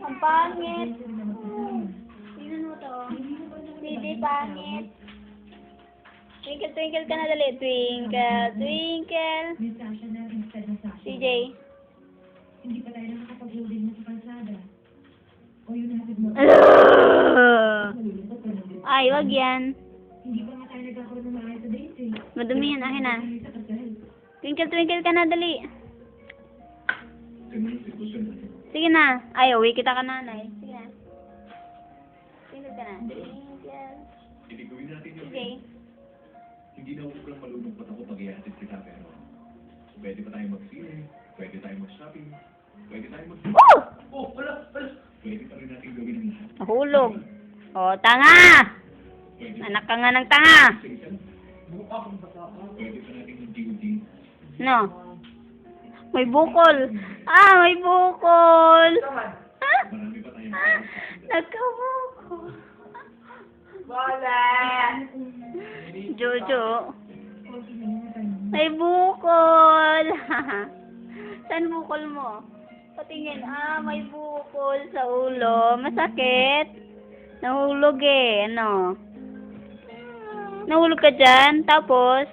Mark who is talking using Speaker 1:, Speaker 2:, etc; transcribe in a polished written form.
Speaker 1: Ang pangit. Tingnan mo to. Hindi pangit. Twinkle, twinkle ka na dali. Twinkle, twinkle. CJ.
Speaker 2: Hindi pa tayo nakakapag-loading mo sa kalsada. O yun natin mo.
Speaker 1: Ay, wag yan.
Speaker 2: Hindi pa nga tayo nagkakaroon ng maayos sa date eh.
Speaker 1: Madumi yan, akin na. Twinkle, twinkle ka na dali. Sige na. Ay, uwi kita ka nanay. Sige na. Twinkle ka na. Twinkle. CJ.
Speaker 3: Hindi na ako lang malulungkot ako pag i-attend kita, pero pwede pa tayo mag-sine, pwede tayo mag-shopping, pwede tayo
Speaker 1: Woo!
Speaker 3: Oh, wala! Pwede pa rin natin gawin ang lahat.
Speaker 1: Nahulog. O, tanga!
Speaker 3: Pwede
Speaker 1: Anak ka nga ng tanga.
Speaker 3: Pwede pa natin mag-DOD.
Speaker 1: No. May bukol. Ah, may bukol. Ah,
Speaker 3: Marami pa tayong
Speaker 1: nagkabukol. Jojo. May bukol. Saan bukol mo? Patingin. Ah, may bukol sa ulo. Masakit. Nahulog eh. Ano? Nahulog ka dyan. Tapos,